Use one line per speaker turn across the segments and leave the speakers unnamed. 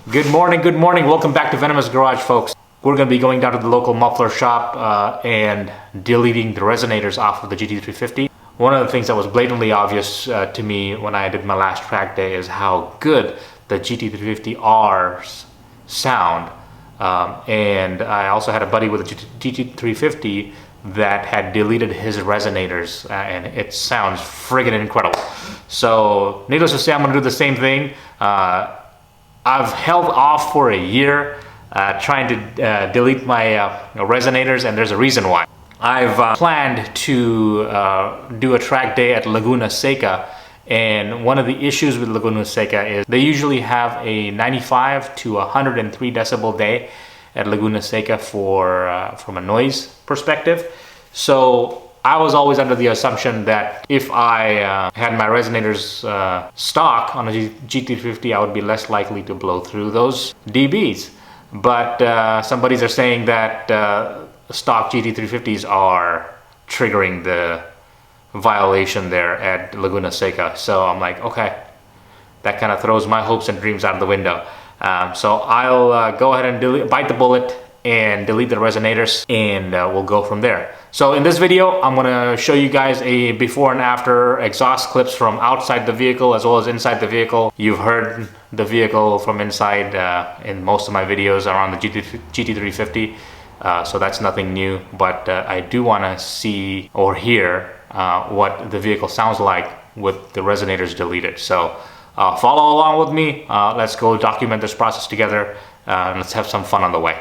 Good morning. Welcome back to Venomous Garage, folks. We're going to be going down to the local muffler shop and deleting the resonators off of the GT350. One of the things that was blatantly obvious to me when I did my last track day is how good the GT350Rs sound. And I also had a buddy with a GT350 that had deleted his resonators, and it sounds friggin' incredible. So needless to say, I'm going to do the same thing. I've held off for a year trying to delete my resonators, and there's a reason why. I've planned to do a track day at Laguna Seca, and one of the issues with Laguna Seca is they usually have a 95 to 103 decibel day at Laguna Seca from a noise perspective. So I was always under the assumption that if I had my resonators stock on a GT350, I would be less likely to blow through those dBs. But some buddies are saying that stock GT350s are triggering the violation there at Laguna Seca. So I'm like, okay, that kind of throws my hopes and dreams out of the window. So I'll go ahead and bite the bullet and delete the resonators, and we'll go from there. So in this video, I'm gonna show you guys a before and after exhaust clips from outside the vehicle as well as inside the vehicle. You've heard the vehicle from inside in most of my videos around the GT350, so that's nothing new, but I do wanna see or hear what the vehicle sounds like with the resonators deleted. So follow along with me. Let's go document this process together, and let's have some fun on the way.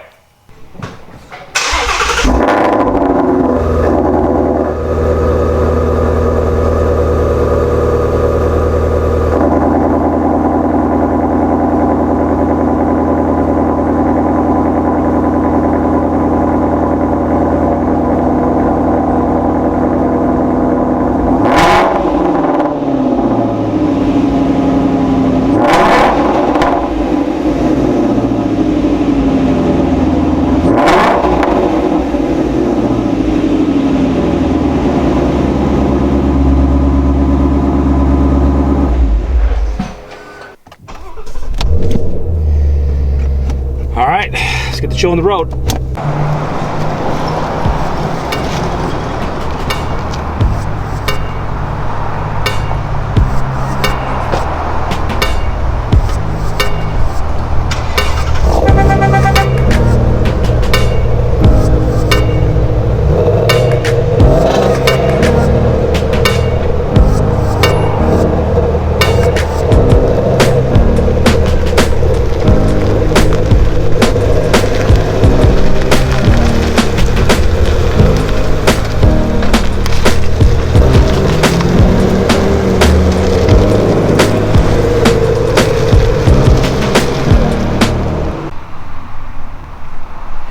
All right, let's get the show on the road.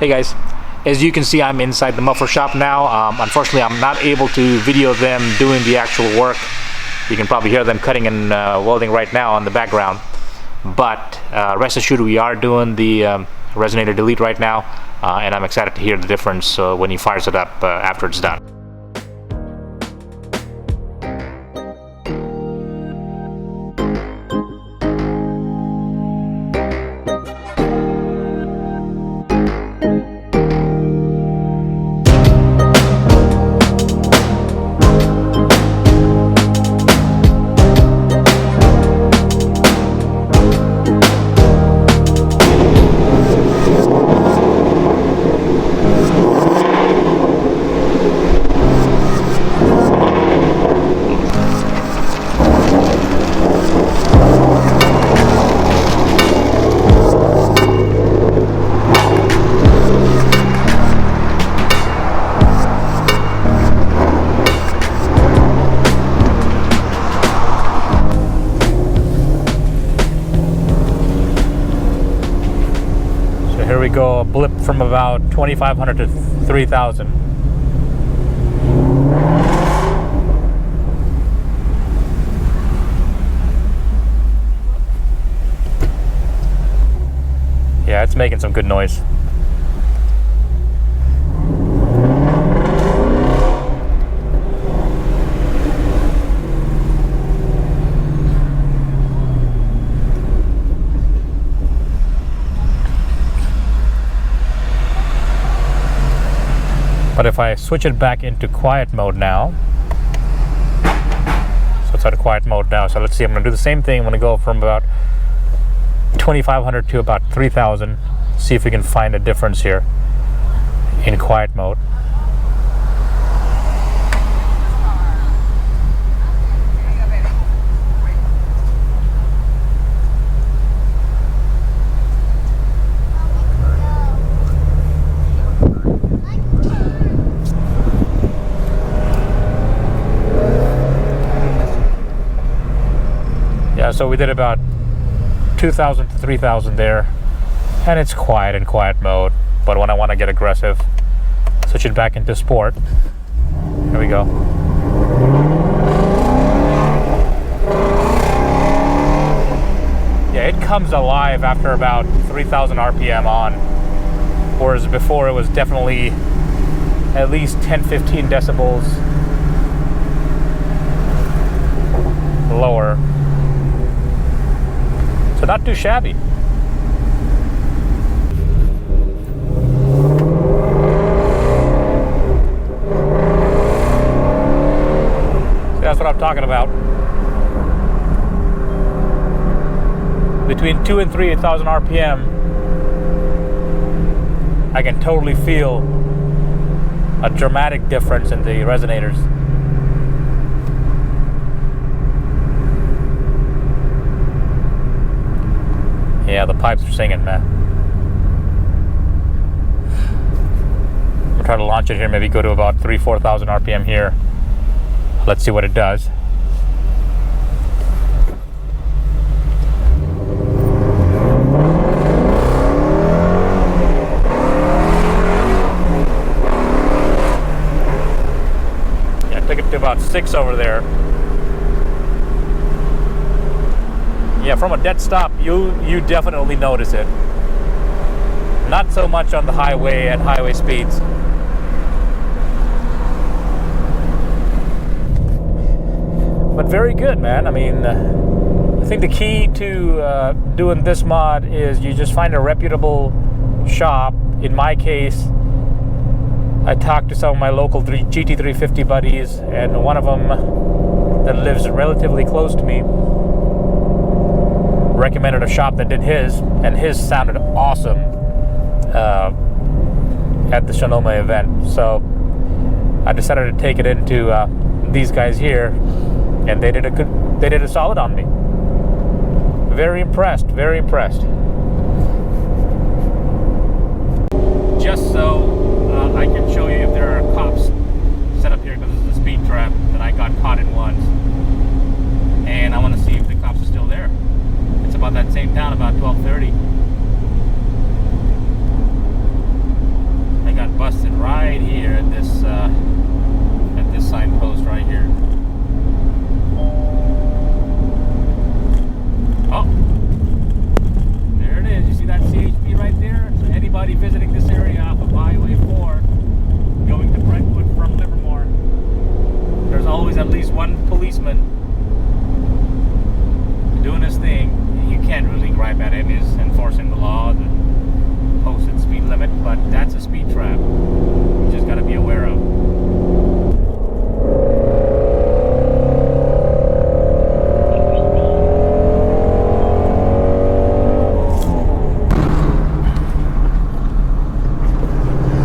Hey guys, as you can see, I'm inside the muffler shop now. Unfortunately, I'm not able to video them doing the actual work. You can probably hear them cutting and welding right now on the background. But rest assured, we are doing the resonator delete right now, and I'm excited to hear the difference when he fires it up after it's done. Here we go, a blip from about 2,500 to 3,000. Yeah, it's making some good noise. But if I switch it back into quiet mode now, so it's out of quiet mode now. So let's see, I'm gonna do the same thing. I'm gonna go from about 2,500 to about 3,000. See if we can find a difference here in quiet mode. Yeah, so we did about 2,000 to 3,000 there, and it's quiet in quiet mode. But when I want to get aggressive, switch it back into sport. There we go. Yeah, it comes alive after about 3,000 RPM on, whereas before it was definitely at least 10-15 decibels lower. So not too shabby. So that's what I'm talking about. Between 2,000 and 3,000 RPM, I can totally feel a dramatic difference in the resonators. Yeah, the pipes are singing, man. I'm gonna try to launch it here, maybe go to about 3,000-4,000 RPM here. Let's see what it does. Yeah, I took it to about 6 over there. Yeah, from a dead stop, you definitely notice it. Not so much on the highway at highway speeds. But very good, man. I mean, I think the key to doing this mod is you just find a reputable shop. In my case, I talked to some of my local GT350 buddies, and one of them that lives relatively close to me recommended a shop that did his, and his sounded awesome at the Sonoma event. So I decided to take it into these guys here, and they did a solid on me. Very impressed, very impressed. Just so I can show you if there are cops set up here, because this is a speed trap that I got caught in once, and I want to see if the cops are still there. It's about that same town, about 12:30. I got busted right here at this signpost right here. Oh, there it is. You see that CHP right there? So anybody visiting this area off of Highway 4 going to Brentwood from Livermore, there's always at least one policeman doing his thing. You can't really gripe at him. He's enforcing the law, the posted speed limit, but that's a speed trap. You just got to be aware of.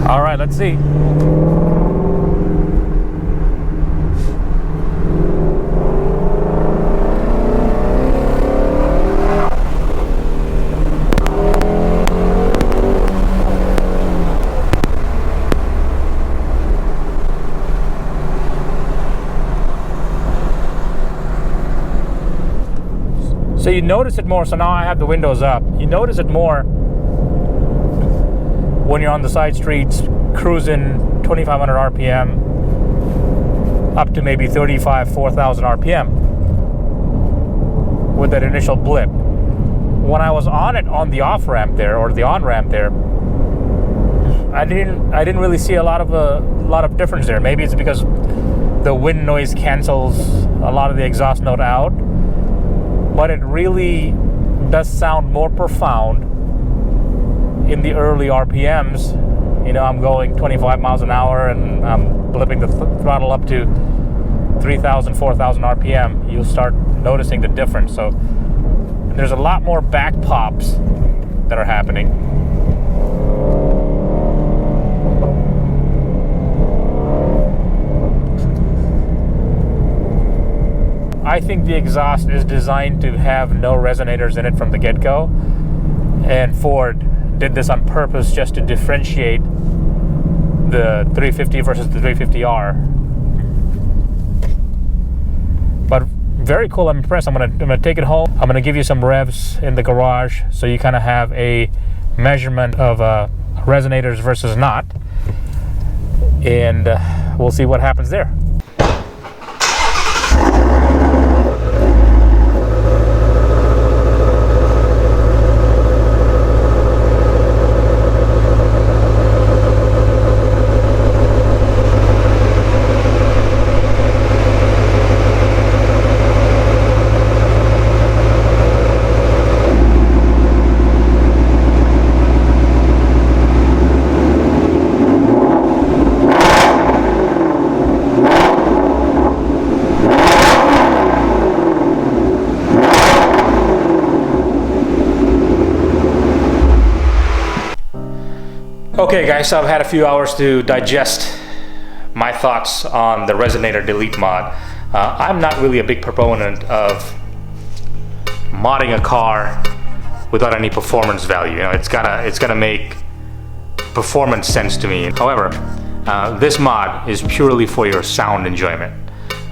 All right, let's see. So you notice it more. So now I have the windows up. You notice it more when you're on the side streets cruising 2,500 RPM up to maybe 4,000 RPM with that initial blip. When I was on it on the off ramp there, or the on ramp there, I didn't really see a lot of difference there. Maybe it's because the wind noise cancels a lot of the exhaust note out, but it really does sound more profound in the early RPMs you know, I'm going 25 miles an hour and I'm blipping the throttle up to 3,000, 4,000 RPM, you'll start noticing the difference. So there's a lot more back pops that are happening. I think the exhaust is designed to have no resonators in it from the get-go, and Ford did this on purpose just to differentiate the 350 versus the 350R. But very cool. I'm impressed. I'm gonna take it home. I'm gonna give you some revs in the garage so you kind of have a measurement of resonators versus not, and we'll see what happens there. Okay guys, so I've had a few hours to digest my thoughts on the Resonator Delete mod. I'm not really a big proponent of modding a car without any performance value. You know, it's gotta make performance sense to me. However, this mod is purely for your sound enjoyment.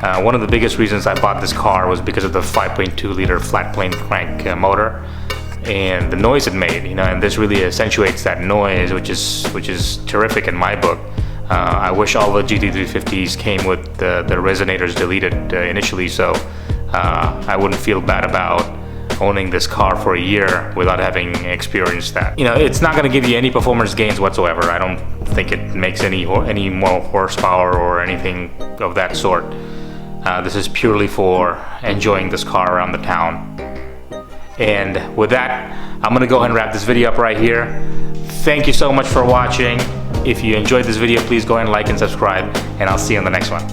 One of the biggest reasons I bought this car was because of the 5.2 liter flat plane crank motor and the noise it made, you know, and this really accentuates that noise, which is terrific in my book. I wish all the GT350s came with the resonators deleted initially, so I wouldn't feel bad about owning this car for a year without having experienced that. You know, it's not going to give you any performance gains whatsoever. I don't think it makes any more horsepower or anything of that sort. This is purely for enjoying this car around the town. And with that, I'm gonna go ahead and wrap this video up right here. Thank you so much for watching. If you enjoyed this video, please go ahead and like and subscribe, and I'll see you on the next one.